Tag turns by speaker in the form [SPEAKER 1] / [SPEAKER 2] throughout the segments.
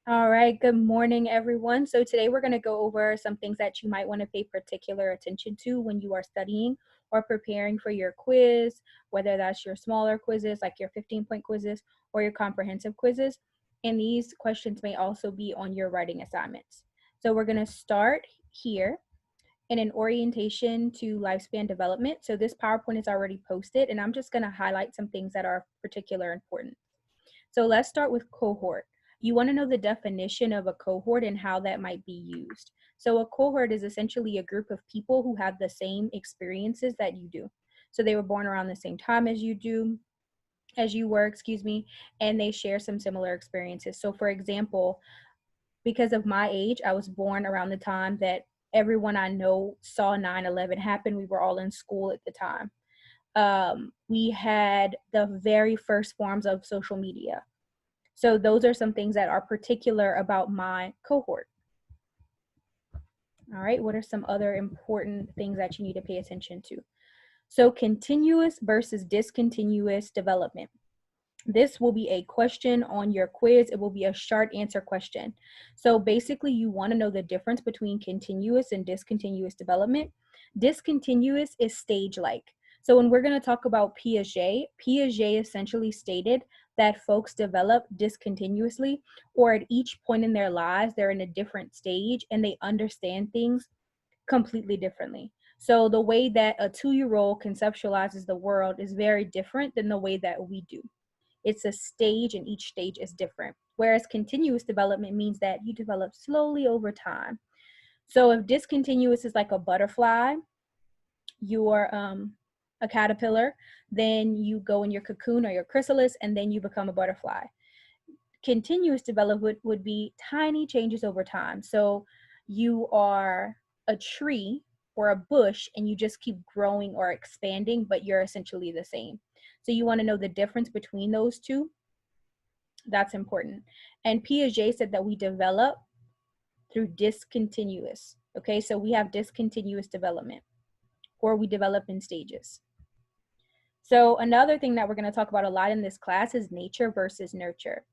[SPEAKER 1] All right, good morning, everyone. So today we're going to go over some things that you might want to pay particular attention to when you are studying or preparing for your quiz, whether that's your smaller quizzes, like your 15-point quizzes, or your comprehensive quizzes. And these questions may also be on your writing assignments. So we're going to start here in an orientation to lifespan development. So this PowerPoint is already posted, and I'm just going to highlight some things that are particular important. So let's start with cohort. You want to know the definition of a cohort and how that might be used. So a cohort is essentially a group of people who have the same experiences that you do. So they were born around the same time as you were, and they share some similar experiences. So for example, because of my age, I was born around the time that everyone I know saw 9/11 happen. We were all in school at the time. We had the very first forms of social media. So those are some things that are particular about my cohort. All right, what are some other important things that you need to pay attention to? So continuous versus discontinuous development. This will be a question on your quiz. It will be a short answer question. So basically you want to know the difference between continuous and discontinuous development. Discontinuous is stage-like. So when we're going to talk about Piaget essentially stated that folks develop discontinuously, or at each point in their lives, they're in a different stage and they understand things completely differently. So the way that a 2-year-old conceptualizes the world is very different than the way that we do. It's a stage and each stage is different. Whereas continuous development means that you develop slowly over time. So if discontinuous is like a butterfly, you're a caterpillar, then you go in your cocoon or your chrysalis, and then you become a butterfly. Continuous development would be tiny changes over time. So you are a tree or a bush and you just keep growing or expanding, but you're essentially the same. So you want to know the difference between those two. That's important. And Piaget said that we develop through discontinuous. Okay, so we have discontinuous development, or we develop in stages. So another thing that we're going to talk about a lot in this class is nature versus nurture.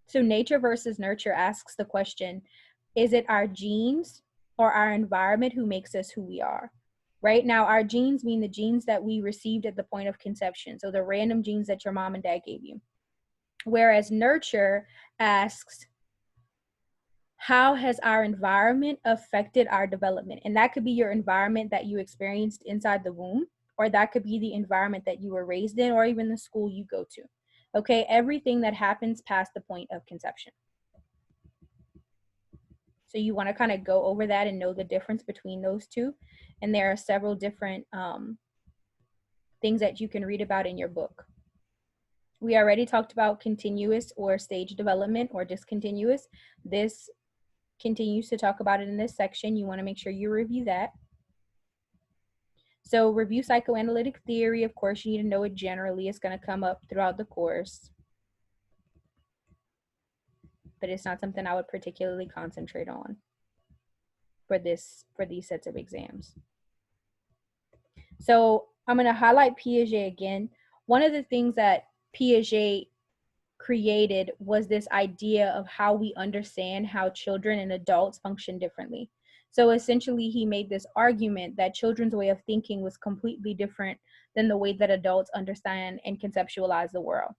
[SPEAKER 1] So nature versus nurture asks the question, is it our genes or our environment who makes us who we are? Right now, our genes mean the genes that we received at the point of conception. So the random genes that your mom and dad gave you. Whereas nurture asks, how has our environment affected our development? And that could be your environment that you experienced inside the womb, or that could be the environment that you were raised in, or even the school you go to. Okay, everything that happens past the point of conception. So you want to kind of go over that and know the difference between those two. And there are several different things that you can read about in your book. We already talked about continuous or stage development or discontinuous. This continues to talk about it in this section. You want to make sure you review that. So review psychoanalytic theory. Of course, you need to know it generally. It's going to come up throughout the course, but it's not something I would particularly concentrate on for these sets of exams. So I'm going to highlight Piaget again. One of the things that Piaget created was this idea of how we understand how children and adults function differently. So essentially, he made this argument that children's way of thinking was completely different than the way that adults understand and conceptualize the world.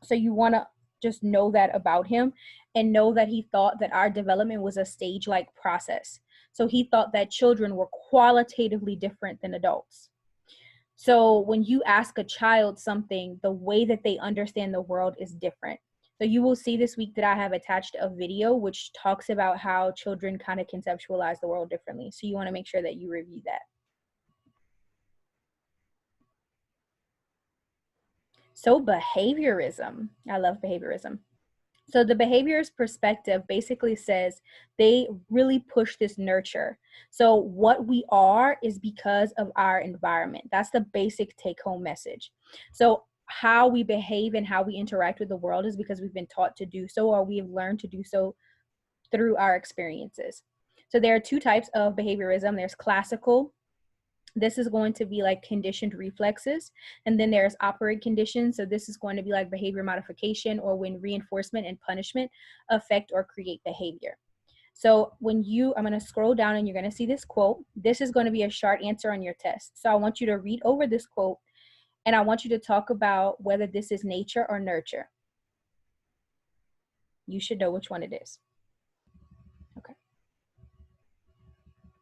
[SPEAKER 1] So you want to just know that about him and know that he thought that our development was a stage-like process. So he thought that children were qualitatively different than adults. So when you ask a child something, the way that they understand the world is different. So you will see this week that I have attached a video which talks about how children kind of conceptualize the world differently. So you want to make sure that you review that. So behaviorism, I love behaviorism. So the behaviorist perspective basically says they really push this nurture. So what we are is because of our environment. That's the basic take-home message. So how we behave and how we interact with the world is because we've been taught to do so, or we have learned to do so through our experiences. So there are two types of behaviorism. There's classical This is going to be like conditioned reflexes. And then there's operant conditions. So this is going to be like behavior modification, or when reinforcement and punishment affect or create behavior. So I'm going to scroll down and you're going to see this quote. This is going to be a short answer on your test. So I want you to read over this quote and I want you to talk about whether this is nature or nurture. You should know which one it is. Okay.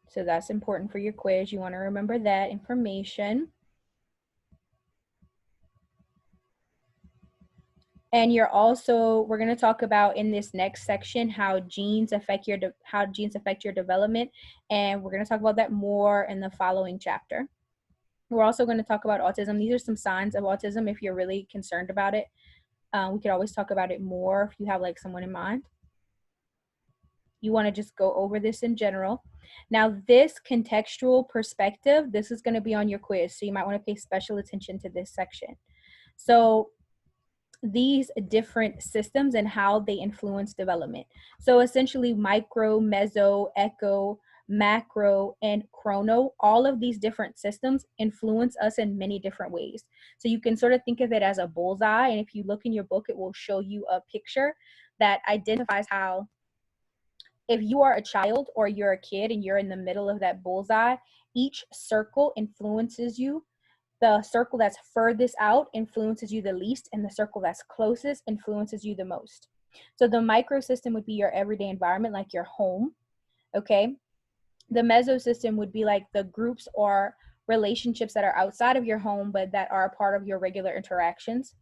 [SPEAKER 1] So that's important for your quiz. You want to remember that information. And we're going to talk about in this next section how genes affect your development, and we're going to talk about that more in the following chapter. We're also going to talk about autism. These are some signs of autism if you're really concerned about it. We could always talk about it more if you have like someone in mind. You want to just go over this in general. Now, this contextual perspective, this is going to be on your quiz, so you might want to pay special attention to this section. So these different systems and how they influence development. So essentially micro, meso, echo, macro, and chrono, all of these different systems influence us in many different ways. So you can sort of think of it as a bullseye, and if you look in your book, it will show you a picture that identifies how, if you are a child or you're a kid and you're in the middle of that bullseye, each circle influences you. The circle that's furthest out influences you the least, and the circle that's closest influences you the most. So the microsystem would be your everyday environment, like your home, okay? The mesosystem would be like the groups or relationships that are outside of your home, but that are a part of your regular interactions.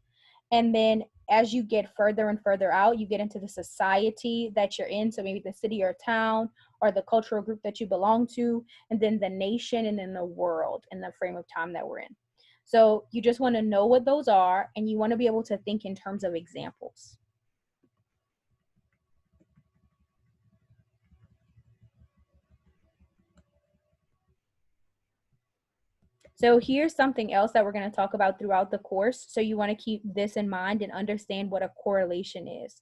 [SPEAKER 1] And then as you get further and further out, you get into the society that you're in. So maybe the city or town or the cultural group that you belong to, and then the nation, and then the world in the frame of time that we're in. So you just want to know what those are, and you want to be able to think in terms of examples. So here's something else that we're going to talk about throughout the course. So you want to keep this in mind and understand what a correlation is.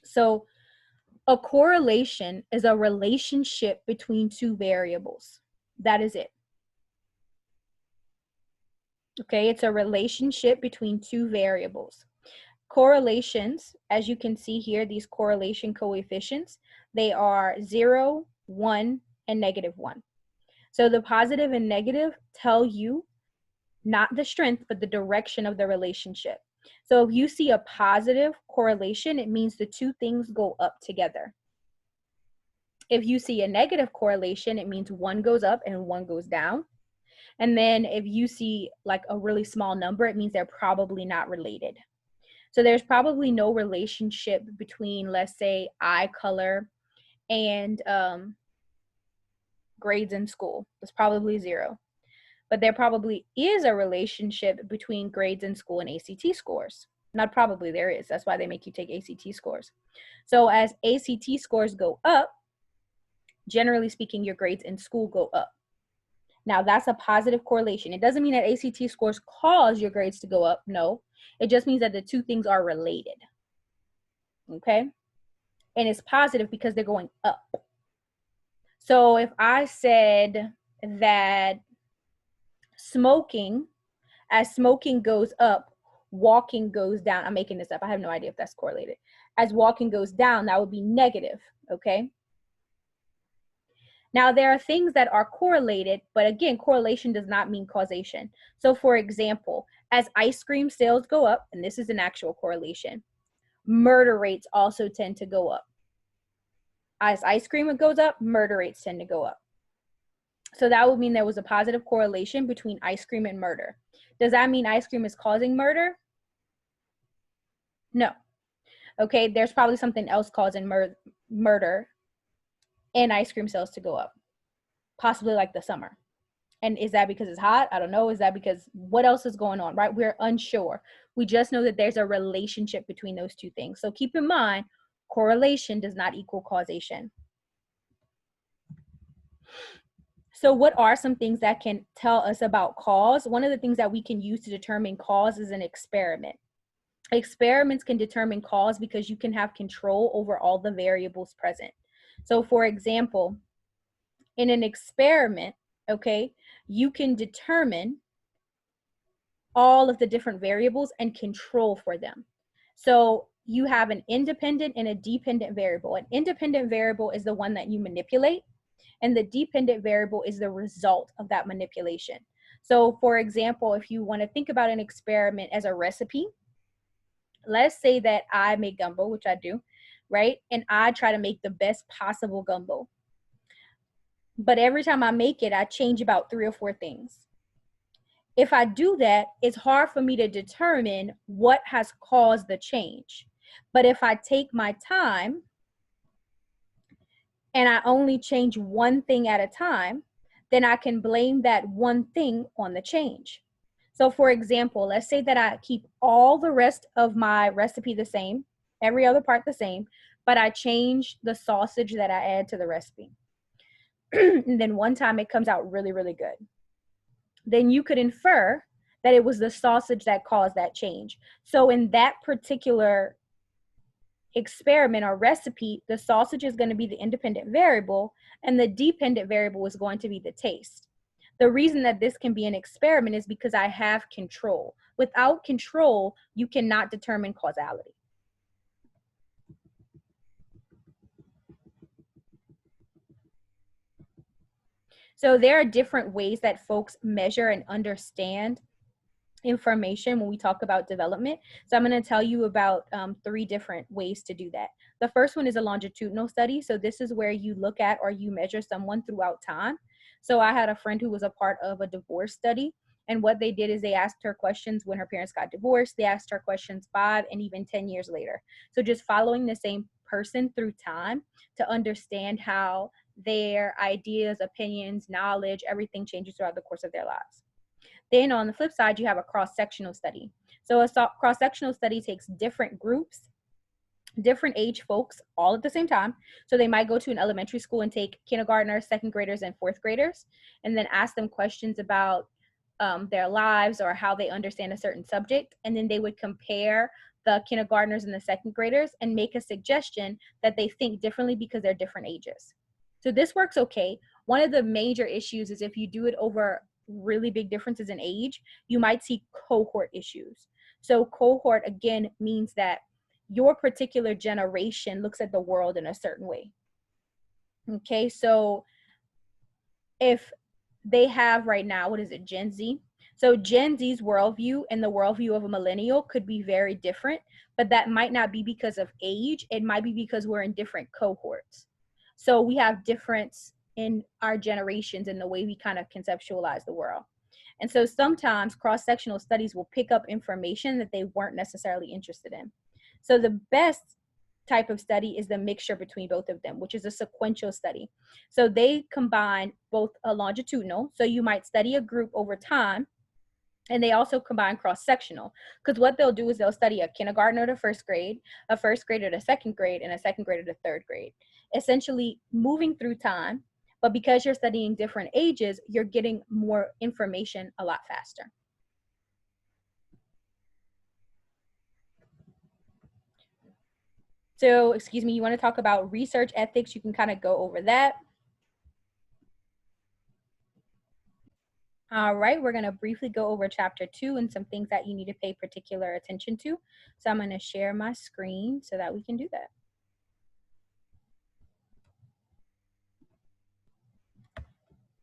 [SPEAKER 1] So a correlation is a relationship between two variables. That is it. Okay, it's a relationship between two variables. Correlations, as you can see here, these correlation coefficients, they are 0, 1, and -1. So the positive and negative tell you not the strength, but the direction of the relationship. So if you see a positive correlation, it means the two things go up together. If you see a negative correlation, it means one goes up and one goes down. And then if you see like a really small number, it means they're probably not related. So there's probably no relationship between, let's say, eye color and grades in school. It's probably 0. But there probably is a relationship between grades in school and ACT scores. Not probably, there is. That's why they make you take ACT scores. So as ACT scores go up, generally speaking, your grades in school go up. Now, that's a positive correlation. It doesn't mean that ACT scores cause your grades to go up. No, it just means that the two things are related. Okay? And it's positive because they're going up. So if I said that as smoking goes up, walking goes down. I'm making this up. I have no idea if that's correlated. As walking goes down, that would be negative, okay? Now, there are things that are correlated, but again, correlation does not mean causation. So for example, as ice cream sales go up, and this is an actual correlation, murder rates also tend to go up. As ice cream goes up, murder rates tend to go up. So that would mean there was a positive correlation between ice cream and murder. Does that mean ice cream is causing murder? No. Okay, there's probably something else causing murder and ice cream sales to go up. Possibly like the summer. And is that because it's hot? I don't know. Is that because what else is going on, right? We're unsure. We just know that there's a relationship between those two things. So keep in mind, correlation does not equal causation. So what are some things that can tell us about cause? One of the things that we can use to determine cause is an experiment. Experiments can determine cause because you can have control over all the variables present. So for example, in an experiment, okay, you can determine all of the different variables and control for them. So you have an independent and a dependent variable. An independent variable is the one that you manipulate, and the dependent variable is the result of that manipulation. So for example, if you want to think about an experiment as a recipe, let's say that I make gumbo, which I do, right? And I try to make the best possible gumbo. But every time I make it, I change about 3 or 4 things. If I do that, it's hard for me to determine what has caused the change. But if I take my time and I only change one thing at a time, then I can blame that one thing on the change. So for example, let's say that I keep all the rest of my recipe the same, every other part the same, but I change the sausage that I add to the recipe. And then one time it comes out really, really good. Then you could infer that it was the sausage that caused that change. So in that particular experiment or recipe, the sausage is going to be the independent variable, and the dependent variable is going to be the taste. The reason that this can be an experiment is because I have control. Without control, you cannot determine causality. So there are different ways that folks measure and understand information when we talk about development. So I'm going to tell you about 3 different ways to do that. The first one is a longitudinal study. So this is where you look at or you measure someone throughout time. So I had a friend who was a part of a divorce study, and what they did is they asked her questions when her parents got divorced. They asked her questions 5 and even 10 years later. So just following the same person through time to understand how their ideas, opinions, knowledge, everything changes throughout the course of their lives. Then on the flip side, you have a cross-sectional study. So a cross-sectional study takes different groups, different age folks, all at the same time. So they might go to an elementary school and take kindergartners, second graders, and fourth graders, and then ask them questions about their lives or how they understand a certain subject. And then they would compare the kindergartners and the second graders and make a suggestion that they think differently because they're different ages. So this works okay. One of the major issues is if you do it over really big differences in age, you might see cohort issues. So cohort, again, means that your particular generation looks at the world in a certain way. Okay, so if they have right now, what is it, Gen Z? So Gen Z's worldview and the worldview of a millennial could be very different, but that might not be because of age. It might be because we're in different cohorts. So we have difference in our generations and the way we kind of conceptualize the world. And so sometimes cross-sectional studies will pick up information that they weren't necessarily interested in. So the best type of study is the mixture between both of them, which is a sequential study. So they combine both a longitudinal, so you might study a group over time, and they also combine cross-sectional, because what they'll do is they'll study a kindergartner to first grade, a first grader to second grade, and a second grader to third grade, essentially moving through time. But because you're studying different ages, you're getting more information a lot faster. So, excuse me, you want to talk about research ethics, you can kind of go over that. All right, we're going to briefly go over chapter 2 and some things that you need to pay particular attention to. So I'm going to share my screen so that we can do that.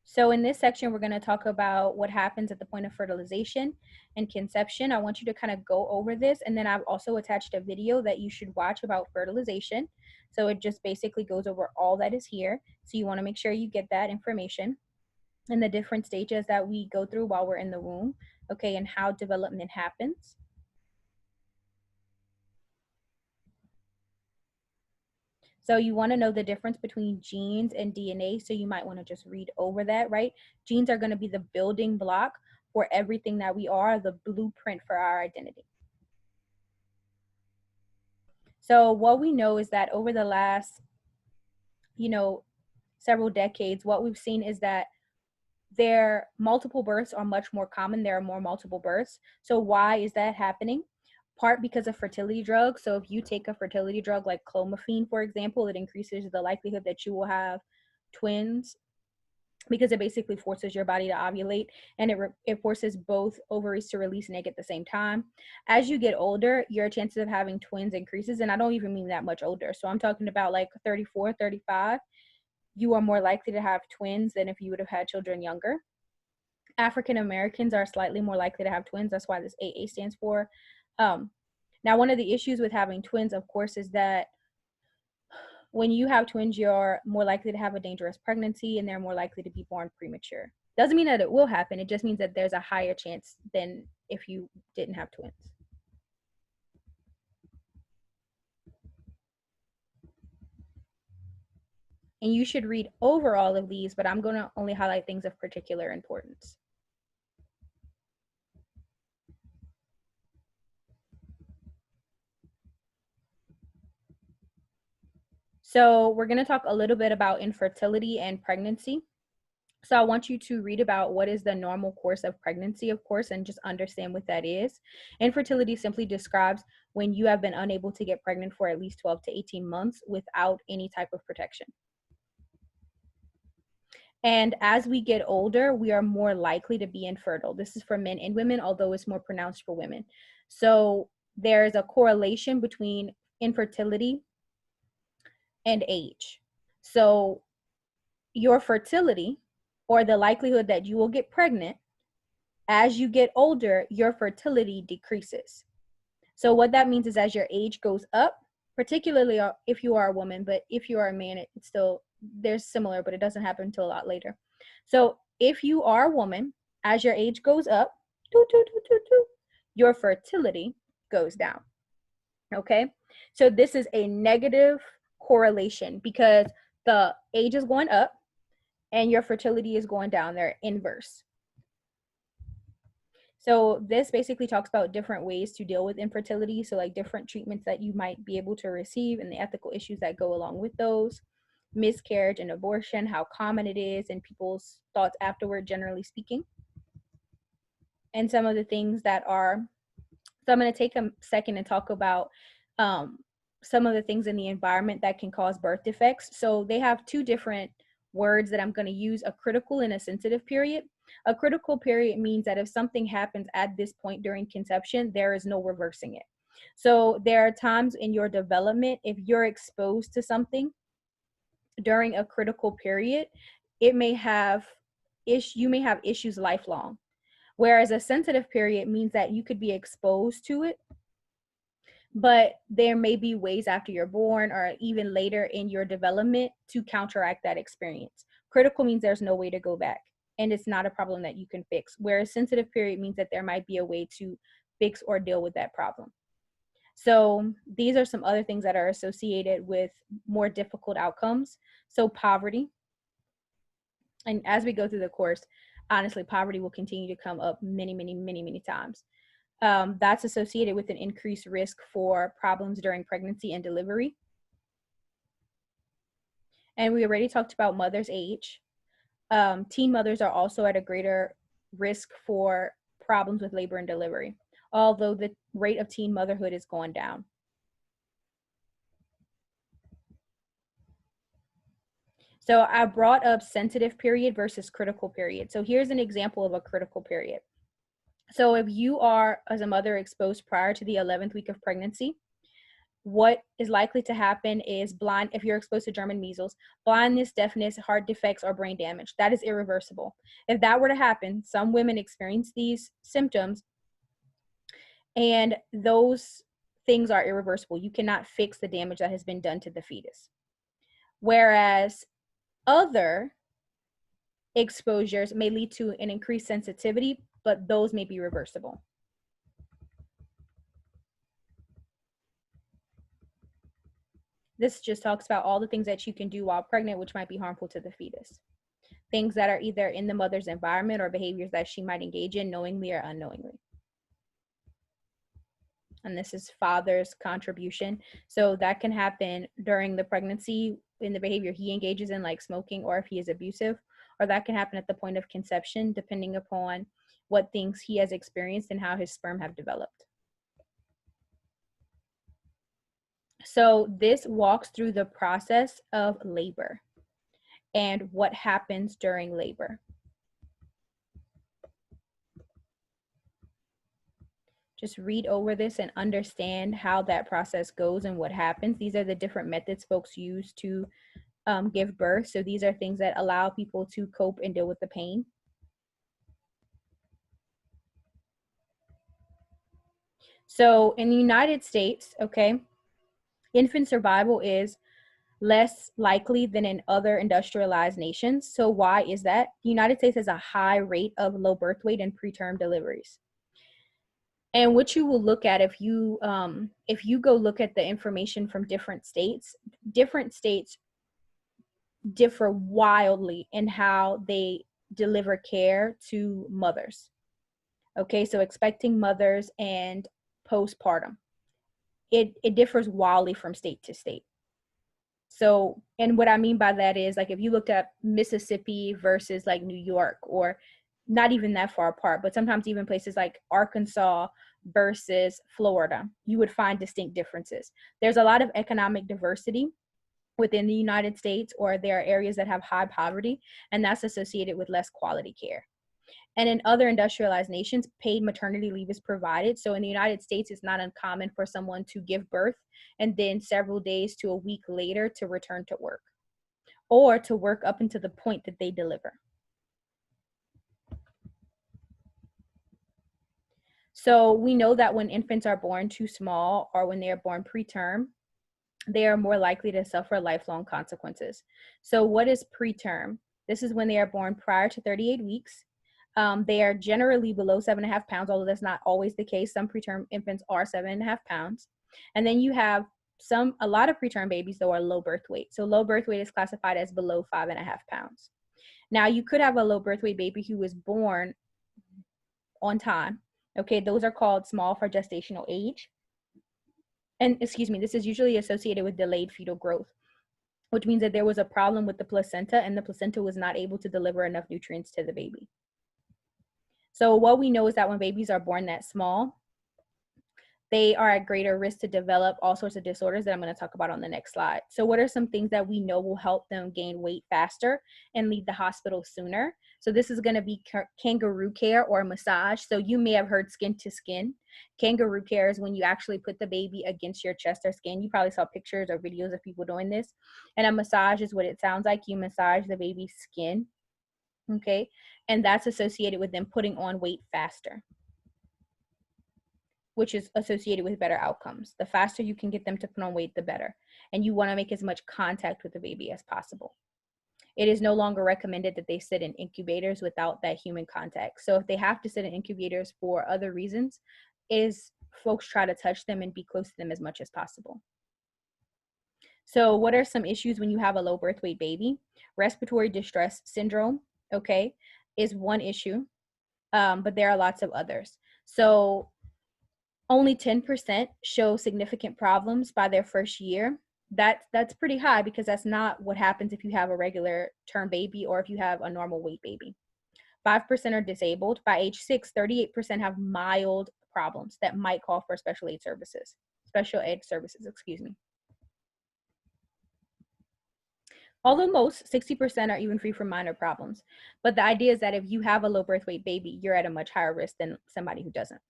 [SPEAKER 1] So in this section, we're going to talk about what happens at the point of fertilization and conception. I want you to kind of go over this, and then I've also attached a video that you should watch about fertilization. So it just basically goes over all that is here. So you want to make sure you get that information and the different stages that we go through while we're in the womb, okay, and how development happens. So you want to know the difference between genes and DNA, so you might want to just read over that, right? Genes are going to be the building block for everything that we are, the blueprint for our identity. So what we know is that over the last, several decades, what we've seen is that multiple births are much more common. There are more multiple births. So why is that happening? Part because of fertility drugs. So if you take a fertility drug like clomiphene, for example, it increases the likelihood that you will have twins because it basically forces your body to ovulate, and it forces both ovaries to release an egg at the same time. As you get older, your chances of having twins increases, and I don't even mean that much older. So I'm talking about like 34, 35. You are more likely to have twins than if you would have had children younger. African Americans are slightly more likely to have twins. That's why this AA stands for. Now, one of the issues with having twins, of course, is that when you have twins, you're more likely to have a dangerous pregnancy and they're more likely to be born premature. Doesn't mean that it will happen. It just means that there's a higher chance than if you didn't have twins. And you should read over all of these, but I'm going to only highlight things of particular importance. So we're going to talk a little bit about infertility and pregnancy. So I want you to read about what is the normal course of pregnancy, of course, and just understand what that is. Infertility simply describes when you have been unable to get pregnant for at least 12 to 18 months without any type of protection. And as we get older, we are more likely to be infertile. This is for men and women, although it's more pronounced for women. So there's a correlation between infertility and age. So your fertility, or the likelihood that you will get pregnant, as you get older, your fertility decreases. So what that means is as your age goes up, particularly if you are a woman, but if you are a man, it's still, there's similar, but it doesn't happen until a lot later. So if you are a woman, as your age goes up, your fertility goes down. Okay? So this is a negative correlation because the age is going up and your fertility is going down. They're inverse. So this basically talks about different ways to deal with infertility. So like different treatments that you might be able to receive and the ethical issues that go along with those. Miscarriage and abortion, how common it is, and people's thoughts afterward, generally speaking. And some of the things that are, so I'm going to take a second and talk about some of the things in the environment that can cause birth defects. So they have two different words that I'm going to use, a critical and a sensitive period. A critical period means that if something happens at this point during conception, there is no reversing it. So there are times in your development, if you're exposed to something during a critical period, you may have issues lifelong. Whereas a sensitive period means that you could be exposed to it, but there may be ways after you're born or even later in your development to counteract that experience. Critical means there's no way to go back and it's not a problem that you can fix. Whereas sensitive period means that there might be a way to fix or deal with that problem. So these are some other things that are associated with more difficult outcomes. So poverty. And as we go through the course, honestly, poverty will continue to come up many, many, many, many times. That's associated with an increased risk for problems during pregnancy and delivery. And we already talked about mother's age. Teen mothers are also at a greater risk for problems with labor and delivery, although the rate of teen motherhood is going down. So I brought up sensitive period versus critical period. So here's an example of a critical period. So if you are, as a mother, exposed prior to the 11th week of pregnancy, what is likely to happen is if you're exposed to German measles, blindness, deafness, heart defects, or brain damage. That is irreversible. If that were to happen, some women experience these symptoms and those things are irreversible. You cannot fix the damage that has been done to the fetus. Whereas other exposures may lead to an increased sensitivity, but those may be reversible. This just talks about all the things that you can do while pregnant, which might be harmful to the fetus. Things that are either in the mother's environment or behaviors that she might engage in knowingly or unknowingly. And this is father's contribution. So that can happen during the pregnancy in the behavior he engages in, like smoking, or if he is abusive, or that can happen at the point of conception, depending upon what things he has experienced and how his sperm have developed. So this walks through the process of labor. and what happens during labor. Just read over this and understand how that process goes and what happens. These are the different methods folks use to give birth. So these are things that allow people to cope and deal with the pain. So in the United States, okay, infant survival is less likely than in other industrialized nations. So why is that? The United States has a high rate of low birth weight and preterm deliveries. And what you will look at if you go look at the information from different states differ wildly in how they deliver care to mothers. Okay, so expecting mothers and postpartum. It differs wildly from state to state. So, and what I mean by that is, like, if you looked at Mississippi versus like New York, or not even that far apart, but sometimes even places like Arkansas versus Florida, you would find distinct differences. There's a lot of economic diversity within the United States, or there are areas that have high poverty, and that's associated with less quality care. And in other industrialized nations, paid maternity leave is provided. So in the United States, it's not uncommon for someone to give birth and then several days to a week later to return to work, or to work up until the point that they deliver. So we know that when infants are born too small, or when they are born preterm, they are more likely to suffer lifelong consequences. So what is preterm? This is when they are born prior to 38 weeks. They are generally below 7.5 pounds, although that's not always the case. Some preterm infants are 7.5 pounds. And then you have a lot of preterm babies, though, are low birth weight. So low birth weight is classified as below 5.5 pounds. Now, you could have a low birth weight baby who was born on time. Okay, those are called small for gestational age. And excuse me, this is usually associated with delayed fetal growth, which means that there was a problem with the placenta, and the placenta was not able to deliver enough nutrients to the baby. So what we know is that when babies are born that small, they are at greater risk to develop all sorts of disorders that I'm going to talk about on the next slide. So what are some things that we know will help them gain weight faster and leave the hospital sooner? So this is going to be kangaroo care or massage. So you may have heard skin to skin. Kangaroo care is when you actually put the baby against your chest or skin. You probably saw pictures or videos of people doing this. And a massage is what it sounds like. You massage the baby's skin. Okay. And that's associated with them putting on weight faster, which is associated with better outcomes. The faster you can get them to put on weight, the better. And you want to make as much contact with the baby as possible. It is no longer recommended that they sit in incubators without that human contact. So if they have to sit in incubators for other reasons, folks try to touch them and be close to them as much as possible. So what are some issues when you have a low birth weight baby? Respiratory distress syndrome, okay, is one issue, but there are lots of others. So only 10% show significant problems by their first year. That's pretty high, because that's not what happens if you have a regular term baby or if you have a normal weight baby. 5% are disabled. By age 6, 38% have mild problems that might call for special ed services, excuse me. Although most, 60%, are even free from minor problems. But the idea is that if you have a low birth weight baby, you're at a much higher risk than somebody who doesn't.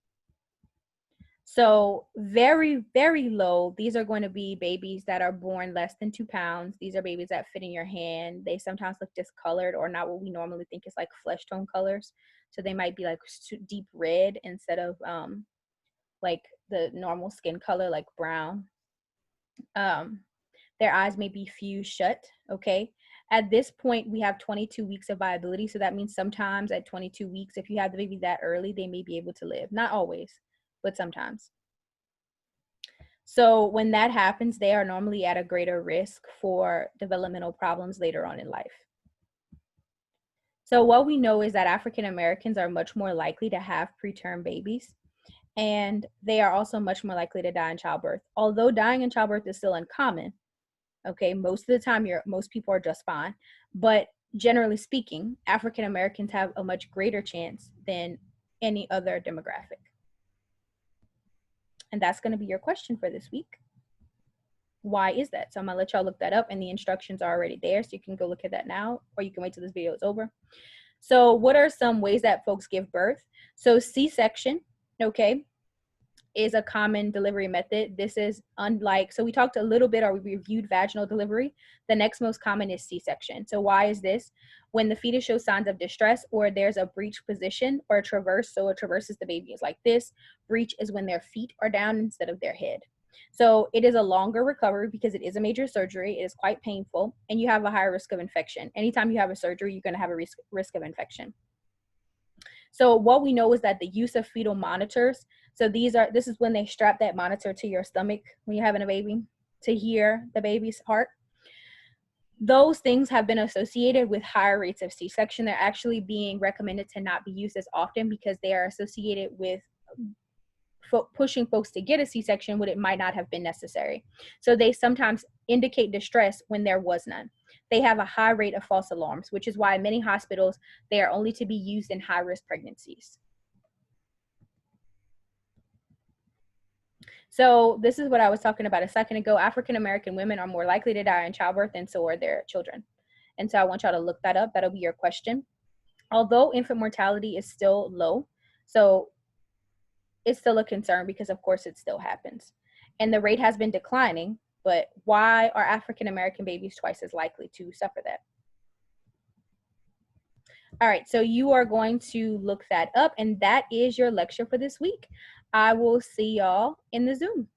[SPEAKER 1] So very, very low, these are going to be babies that are born less than 2 pounds. These are babies that fit in your hand. They sometimes look discolored, or not what we normally think is like flesh tone colors. So they might be like deep red instead of like the normal skin color, like brown. Their eyes may be fused shut, okay? At this point, we have 22 weeks of viability. So that means sometimes at 22 weeks, if you have the baby that early, they may be able to live. Not always, but sometimes. So when that happens, they are normally at a greater risk for developmental problems later on in life. So what we know is that African Americans are much more likely to have preterm babies, and they are also much more likely to die in childbirth. Although dying in childbirth is still uncommon, okay, most of the time most people are just fine, but generally speaking, African Americans have a much greater chance than any other demographic. And that's going to be your question for this week. Why is that? So I'm gonna let y'all look that up, and the instructions are already there, so you can go look at that now, or you can wait till this video is over. So what are some ways that folks give birth? So C-section, okay, is a common delivery method. This is unlike, so we talked a little bit, or we reviewed vaginal delivery. The next most common is C-section. So why is this? When the fetus shows signs of distress, or there's a breech position or a traverse. So a traverse is the baby is like this. Breech is when their feet are down instead of their head. So it is a longer recovery because it is a major surgery. It is quite painful, and you have a higher risk of infection. Anytime you have a surgery, you're going to have a risk of infection. So what we know is that the use of fetal monitors, so this is when they strap that monitor to your stomach when you're having a baby to hear the baby's heart. Those things have been associated with higher rates of C-section. They're actually being recommended to not be used as often because they are associated with pushing folks to get a C-section when it might not have been necessary. So they sometimes indicate distress when there was none. They have a high rate of false alarms, which is why in many hospitals, they are only to be used in high-risk pregnancies. So this is what I was talking about a second ago. African-American women are more likely to die in childbirth, and so are their children. And so I want y'all to look that up. That'll be your question. Although infant mortality is still low, so it's still a concern because of course it still happens. And the rate has been declining, but why are African-American babies twice as likely to suffer that? All right, so you are going to look that up, and that is your lecture for this week. I will see y'all in the Zoom.